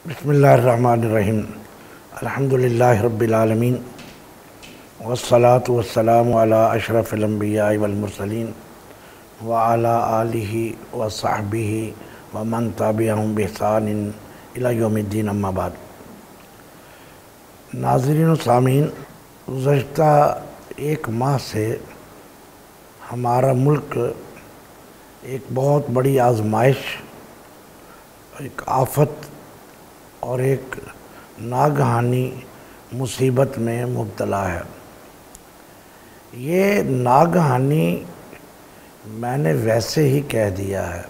بسم اللہ الرحمن الرحیم الحمدللہ رب العالمین والصلاة والسلام علی اشرف الانبیاء والمرسلین وعلی آلہ وصحبہ ومن تبعہم بإحسان الی یوم الدین، اما بعد۔ ناظرین و سامعین، گزشتہ ایک ماہ سے ہمارا ملک ایک بہت بڑی آزمائش، ایک آفت اور ایک ناگہانی مصیبت میں مبتلا ہے۔ یہ ناگہانی میں نے ویسے ہی کہہ دیا ہے،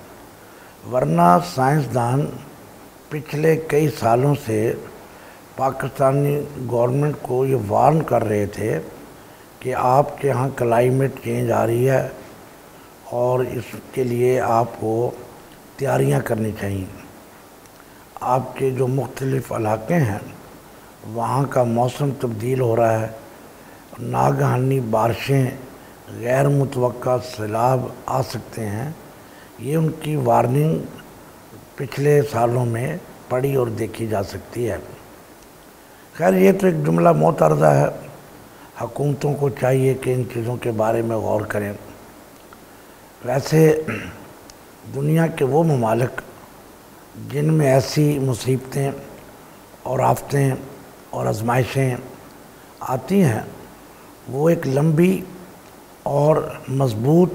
ورنہ سائنسدان پچھلے کئی سالوں سے پاکستانی گورنمنٹ کو یہ وارن کر رہے تھے کہ آپ کے ہاں کلائمیٹ چینج آ رہی ہے اور اس کے لیے آپ کو تیاریاں کرنی چاہیے۔ آپ کے جو مختلف علاقے ہیں وہاں کا موسم تبدیل ہو رہا ہے، ناگہانی بارشیں، غیر متوقع سیلاب آ سکتے ہیں۔ یہ ان کی وارننگ پچھلے سالوں میں پڑھی اور دیکھی جا سکتی ہے۔ خیر، یہ تو ایک جملہ معترضہ ہے، حکومتوں کو چاہیے کہ ان چیزوں کے بارے میں غور کریں۔ ویسے دنیا کے وہ ممالک جن میں ایسی مصیبتیں اور آفتیں اور آزمائشیں آتی ہیں، وہ ایک لمبی اور مضبوط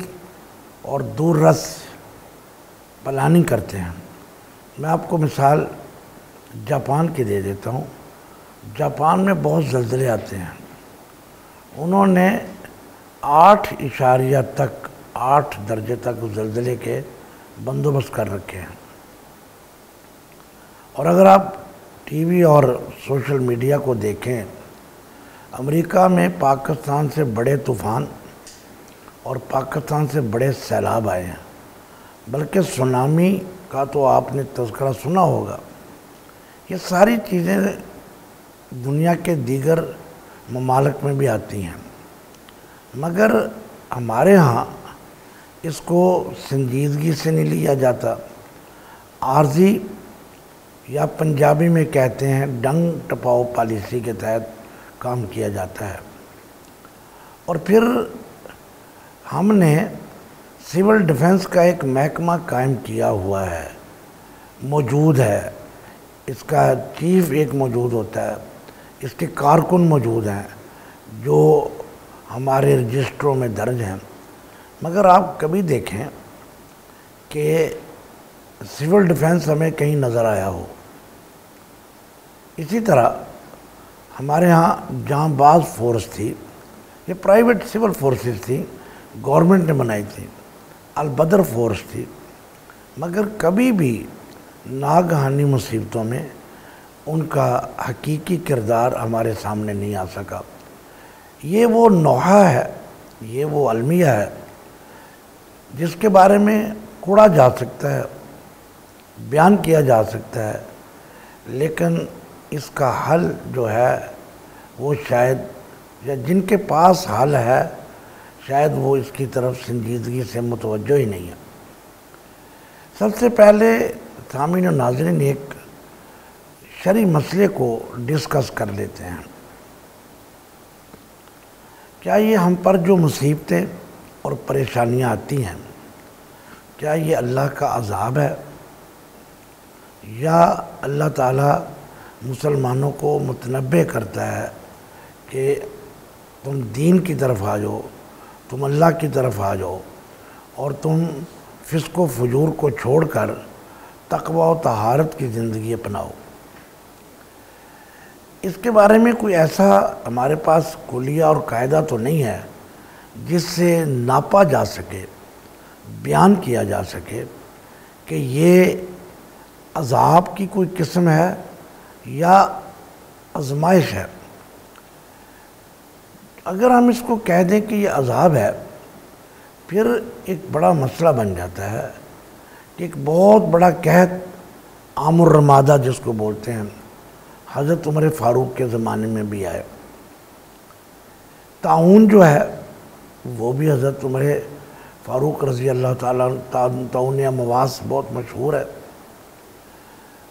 اور دور رس پلاننگ کرتے ہیں۔ میں آپ کو مثال جاپان کی دے دیتا ہوں۔ جاپان میں بہت زلزلے آتے ہیں۔ انہوں نے 8 درجے تک زلزلے کے بندوبست کر رکھے ہیں، اور اگر آپ ٹی وی اور سوشل میڈیا کو دیکھیں، امریکہ میں پاکستان سے بڑے طوفان اور پاکستان سے بڑے سیلاب آئے ہیں، بلکہ سونامی کا تو آپ نے تذکرہ سنا ہوگا۔ یہ ساری چیزیں دنیا کے دیگر ممالک میں بھی آتی ہیں، مگر ہمارے ہاں اس کو سنجیدگی سے نہیں لیا جاتا۔ عارضی یا پنجابی میں کہتے ہیں ڈنگ ٹپاؤ پالیسی کے تحت کام کیا جاتا ہے۔ اور پھر ہم نے سول ڈیفنس کا ایک محکمہ قائم کیا ہوا ہے، موجود ہے، اس کا چیف ایک موجود ہوتا ہے، اس کے کارکن موجود ہیں جو ہمارے رجسٹروں میں درج ہیں، مگر آپ کبھی دیکھیں کہ سول ڈیفنس ہمیں کہیں نظر آیا ہو۔ اسی طرح ہمارے ہاں جاں باز فورس تھی، یہ پرائیویٹ سول فورسز تھی، گورنمنٹ نے بنائی تھی، البدر فورس تھی، مگر کبھی بھی ناگہانی مصیبتوں میں ان کا حقیقی کردار ہمارے سامنے نہیں آ سکا۔ یہ وہ نوحہ ہے، یہ وہ المیہ ہے جس کے بارے میں کوڑا جا سکتا ہے، بیان کیا جا سکتا ہے، لیکن اس کا حل جو ہے وہ شاید، یا جن کے پاس حل ہے شاید وہ اس کی طرف سنجیدگی سے متوجہ ہی نہیں ہے۔ سب سے پہلے سامعین و ناظرین ایک شرعی مسئلے کو ڈسکس کر لیتے ہیں۔ کیا یہ ہم پر جو مصیبتیں اور پریشانیاں آتی ہیں، کیا یہ اللہ کا عذاب ہے، یا اللہ تعالیٰ مسلمانوں کو متنبہ کرتا ہے کہ تم دین کی طرف آ جاؤ، تم اللہ کی طرف آ جاؤ، اور تم فسق و فجور کو چھوڑ کر تقوی و طہارت کی زندگی اپناؤ؟ اس کے بارے میں کوئی ایسا ہمارے پاس کلیہ اور قاعدہ تو نہیں ہے جس سے ناپا جا سکے، بیان کیا جا سکے کہ یہ عذاب کی کوئی قسم ہے یا آزمائش ہے۔ اگر ہم اس کو کہہ دیں کہ یہ عذاب ہے، پھر ایک بڑا مسئلہ بن جاتا ہے کہ ایک بہت بڑا قحط عام الرمادہ جس کو بولتے ہیں، حضرت عمر فاروق کے زمانے میں بھی آئے۔ طاعون جو ہے وہ بھی حضرت عمر فاروق رضی اللہ تعالیٰ، طاعون مواس بہت مشہور ہے،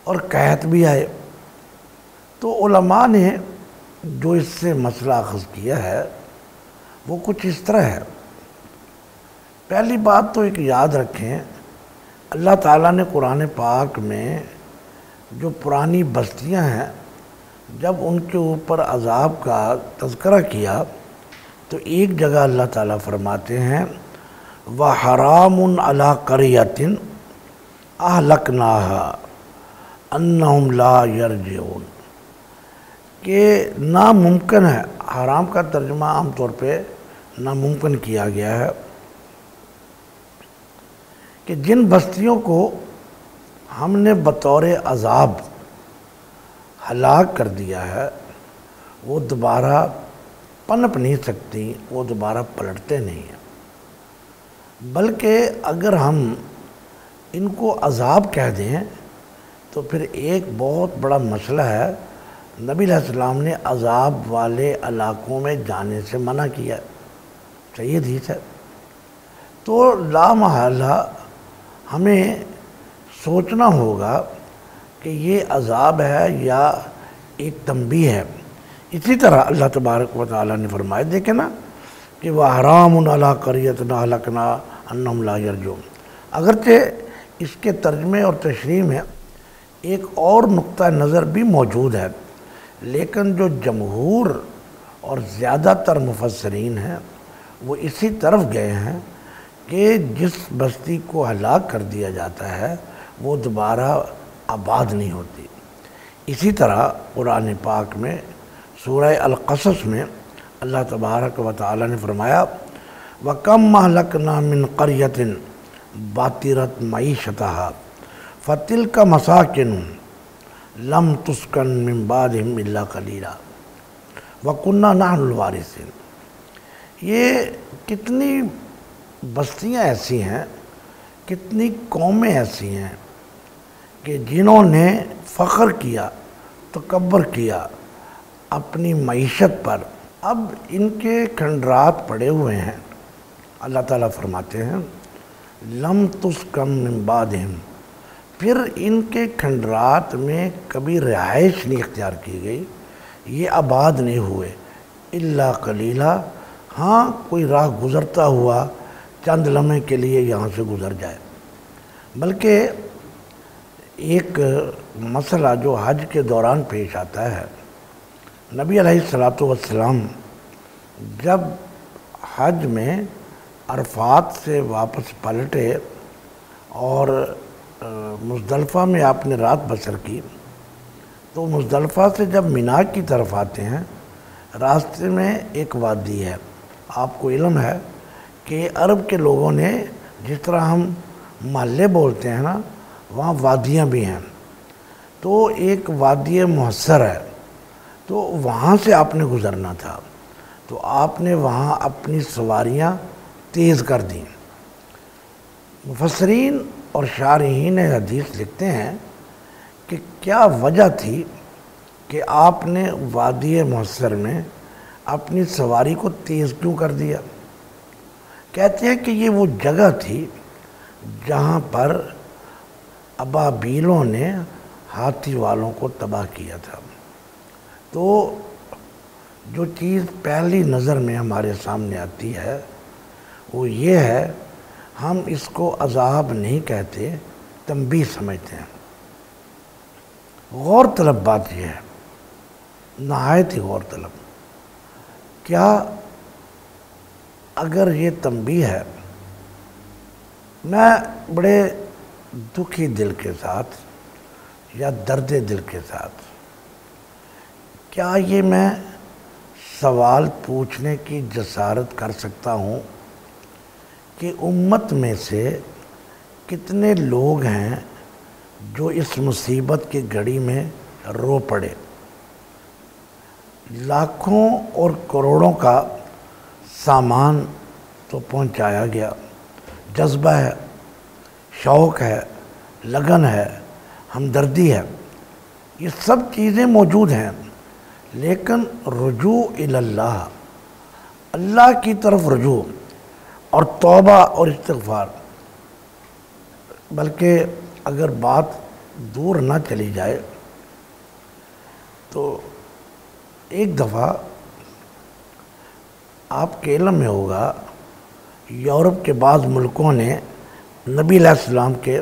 اور قحط بھی آئے۔ تو علماء نے جو اس سے مسئلہ اخذ کیا ہے وہ کچھ اس طرح ہے۔ پہلی بات تو ایک یاد رکھیں، اللہ تعالیٰ نے قرآن پاک میں جو پرانی بستیاں ہیں جب ان کے اوپر عذاب کا تذکرہ کیا تو ایک جگہ اللہ تعالیٰ فرماتے ہیں وَحَرَامٌ عَلَىٰ قَرْيَةٍ أَهْلَكْنَاهَا أَنَّهُمْ لَا يَرْجِعُونَ، کہ ناممکن ہے، حرام کا ترجمہ عام طور پہ ناممکن کیا گیا ہے، کہ جن بستیوں کو ہم نے بطور عذاب ہلاک کر دیا ہے وہ دوبارہ پنپ نہیں سکتی، وہ دوبارہ پلٹتے نہیں ہیں، بلکہ اگر ہم ان کو عذاب کہہ دیں تو پھر ایک بہت بڑا مسئلہ ہے، نبی علیہ السلام نے عذاب والے علاقوں میں جانے سے منع کیا، صحیح حدیث ہے۔ تو لا محالہ ہمیں سوچنا ہوگا کہ یہ عذاب ہے یا ایک تنبیہ ہے۔ اسی طرح اللہ تبارک و تعالیٰ نے فرمایا، دیکھیں نا کہ وَحَرَامٌ عَلَىٰ قَرْيَةٍ أَهْلَكْنَاهَا أَنَّهُمْ لَا يَرْجِعُونَ، اگرچہ اس کے ترجمے اور تشریح میں ایک اور نقطہ نظر بھی موجود ہے، لیکن جو جمہور اور زیادہ تر مفسرین ہیں وہ اسی طرف گئے ہیں کہ جس بستی کو ہلاک کر دیا جاتا ہے وہ دوبارہ آباد نہیں ہوتی۔ اسی طرح قرآن پاک میں سورہ القصص میں اللہ تبارک و تعالیٰ نے فرمایا وَكَمْ أَهْلَكْنَا مِنْ قَرْيَةٍ بَاطِرَتْ مَعِيشَتَهَا فَتِلْكَ مَسَاكِنُ لَمْ تُسْكَنْ مِنْ بَعْدِهِمْ إِلَّا قَلِيلًا وَكُنَّا نَحْنُ الْوَارِثِينَ۔ یہ کتنی بستیاں ایسی ہیں، کتنی قومیں ایسی ہیں کہ جنہوں نے فخر کیا، تکبر کیا اپنی معیشت پر، اب ان کے کھنڈرات پڑے ہوئے ہیں۔ اللہ تعالیٰ فرماتے ہیں لم تسکن من بعدہم، پھر ان کے کھنڈرات میں کبھی رہائش نہیں اختیار کی گئی، یہ آباد نہیں ہوئے، الا قلیلا، ہاں کوئی راہ گزرتا ہوا چند لمحے کے لیے یہاں سے گزر جائے۔ بلکہ ایک مسئلہ جو حج کے دوران پیش آتا ہے، نبی علیہ السلام جب حج میں عرفات سے واپس پلٹے اور مزدلفہ میں آپ نے رات بسر کی، تو مزدلفہ سے جب مینا کی طرف آتے ہیں راستے میں ایک وادی ہے۔ آپ کو علم ہے کہ عرب کے لوگوں نے جس طرح ہم محلے بولتے ہیں نا، وہاں وادیاں بھی ہیں، تو ایک وادی محصر ہے، تو وہاں سے آپ نے گزرنا تھا، تو آپ نے وہاں اپنی سواریاں تیز کر دیں۔ مفسرین اور شارحین حدیث لکھتے ہیں کہ کیا وجہ تھی کہ آپ نے وادی محصر میں اپنی سواری کو تیز کیوں کر دیا؟ کہتے ہیں کہ یہ وہ جگہ تھی جہاں پر ابابیلوں نے ہاتھی والوں کو تباہ کیا تھا۔ تو جو چیز پہلی نظر میں ہمارے سامنے آتی ہے وہ یہ ہے، ہم اس کو عذاب نہیں کہتے، تنبیہ سمجھتے ہیں۔ غور طلب بات یہ ہے، نہایت ہی غور طلب، کیا اگر یہ تنبیہ ہے، میں بڑے دکھی دل کے ساتھ یا درد دل کے ساتھ کیا یہ میں سوال پوچھنے کی جسارت کر سکتا ہوں کہ امت میں سے کتنے لوگ ہیں جو اس مصیبت کی گھڑی میں رو پڑے؟ لاکھوں اور کروڑوں کا سامان تو پہنچایا گیا، جذبہ ہے، شوق ہے، لگن ہے، ہمدردی ہے، یہ سب چیزیں موجود ہیں، لیکن رجوع اللہ، اللہ کی طرف رجوع اور توبہ اور استغفار، بلکہ اگر بات دور نہ چلی جائے تو ایک دفعہ آپ کے علم میں ہوگا، یورپ کے بعض ملکوں نے نبی علیہ السلام کے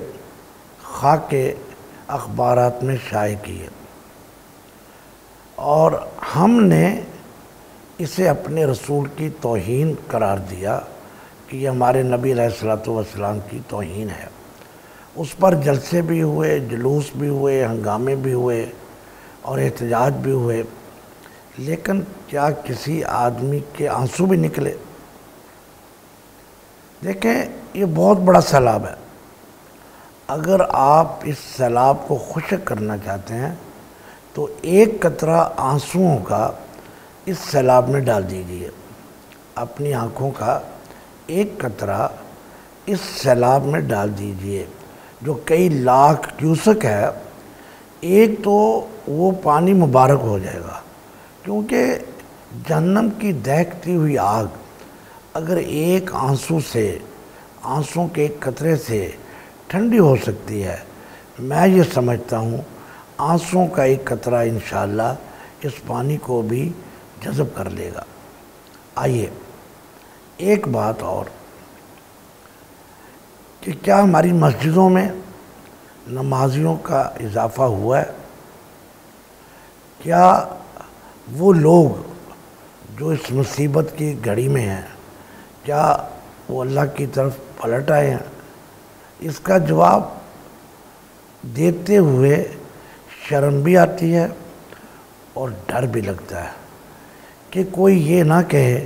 خاک اخبارات میں شائع کیے، اور ہم نے اسے اپنے رسول کی توہین قرار دیا کہ یہ ہمارے نبی علیہ السلام کی توہین ہے۔ اس پر جلسے بھی ہوئے، جلوس بھی ہوئے، ہنگامے بھی ہوئے اور احتجاج بھی ہوئے، لیکن کیا کسی آدمی کے آنسو بھی نکلے؟ دیکھیں، یہ بہت بڑا سیلاب ہے۔ اگر آپ اس سیلاب کو خشک کرنا چاہتے ہیں تو ایک قطرہ آنسوؤں کا اس سیلاب میں ڈال دیجئے، اپنی آنکھوں کا ایک قطرہ اس سیلاب میں ڈال دیجئے جو کئی لاکھ کیوسک ہے۔ ایک تو وہ پانی مبارک ہو جائے گا، کیونکہ جہنم کی دہکتی ہوئی آگ اگر ایک آنسوں کے ایک قطرے سے ٹھنڈی ہو سکتی ہے، میں یہ سمجھتا ہوں آنسوں کا ایک قطرہ انشاءاللہ اس پانی کو بھی جذب کر لے گا۔ آئیے ایک بات اور، کہ کیا ہماری مسجدوں میں نمازیوں کا اضافہ ہوا ہے؟ کیا وہ لوگ جو اس مصیبت کی گھڑی میں ہیں، کیا وہ اللہ کی طرف پلٹ آئے ہیں؟ اس کا جواب دیتے ہوئے شرم بھی آتی ہے اور ڈر بھی لگتا ہے کہ کوئی یہ نہ کہے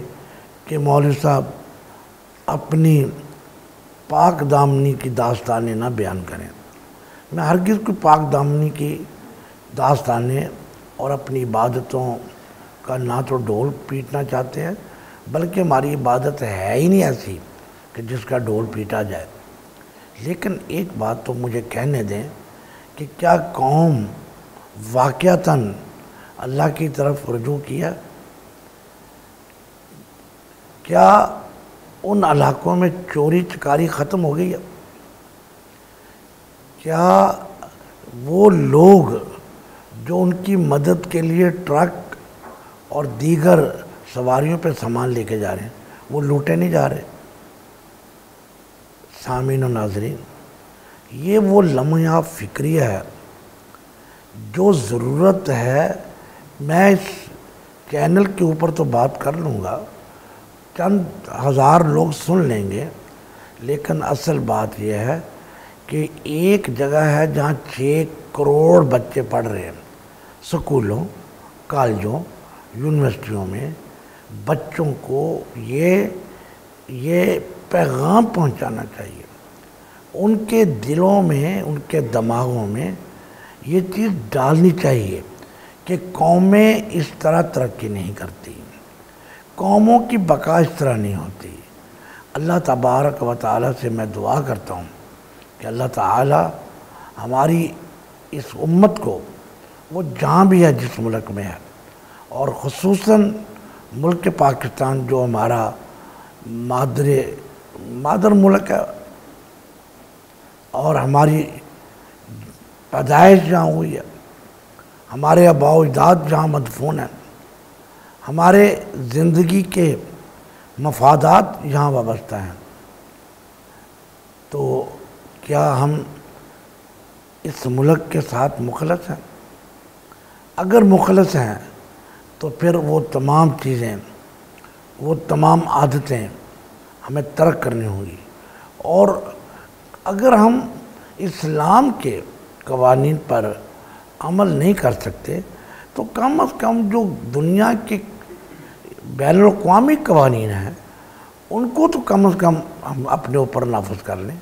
کہ مولوی صاحب اپنی پاک دامنی کی داستانیں نہ بیان کریں۔ میں ہرگز کوئی پاک دامنی کی داستانیں اور اپنی عبادتوں کا نہ تو ڈول پیٹنا چاہتے ہیں، بلکہ ہماری عبادت ہے ہی نہیں ایسی کہ جس کا ڈول پیٹا جائے۔ لیکن ایک بات تو مجھے کہنے دیں کہ کیا قوم واقعتاً اللہ کی طرف رجوع کیا؟ کیا ان علاقوں میں چوری چکاری ختم ہو گئی ہے؟ کیا وہ لوگ جو ان کی مدد کے لیے ٹرک اور دیگر سواریوں پہ سامان لے کے جا رہے ہیں، وہ لوٹے نہیں جا رہے؟ سامعین و ناظرین، یہ وہ لمحہ فکریہ ہے جو ضرورت ہے۔ میں اس چینل کے اوپر تو بات کر لوں گا، چند ہزار لوگ سن لیں گے، لیکن اصل بات یہ ہے کہ ایک جگہ ہے جہاں 6 کروڑ بچے پڑھ رہے ہیں، سکولوں، کالجوں، یونیورسٹیوں میں۔ بچوں کو یہ پیغام پہنچانا چاہیے، ان کے دلوں میں، ان کے دماغوں میں یہ چیز ڈالنی چاہیے کہ قومیں اس طرح ترقی نہیں کرتی، قوموں کی بقا اس طرح نہیں ہوتی۔ اللہ تبارک و تعالیٰ سے میں دعا کرتا ہوں کہ اللہ تعالیٰ ہماری اس امت کو، وہ جہاں بھی ہے جس ملک میں ہے، اور خصوصاً ملک پاکستان جو ہمارا مادر ملک ہے اور ہماری پیدائش جہاں ہوئی ہے، ہمارے آباء و اجداد جہاں مدفون ہیں، ہمارے زندگی کے مفادات یہاں وابستہ ہیں، تو کیا ہم اس ملک کے ساتھ مخلص ہیں؟ اگر مخلص ہیں تو پھر وہ تمام چیزیں، وہ تمام عادتیں ہمیں ترک کرنی ہوں گی، اور اگر ہم اسلام کے قوانین پر عمل نہیں کر سکتے تو کم از کم جو دنیا کے بین الاقوامی قوانین ہیں ان کو تو کم از کم ہم اپنے اوپر نافذ کر لیں۔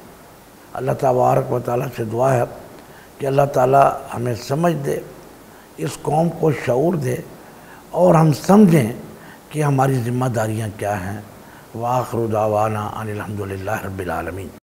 اللہ تبارک و تعالیٰ سے دعا ہے کہ اللہ تعالیٰ ہمیں سمجھ دے، اس قوم کو شعور دے، اور ہم سمجھیں کہ ہماری ذمہ داریاں کیا ہیں۔ وآخر دعوانا ان الحمدللہ رب العالمین۔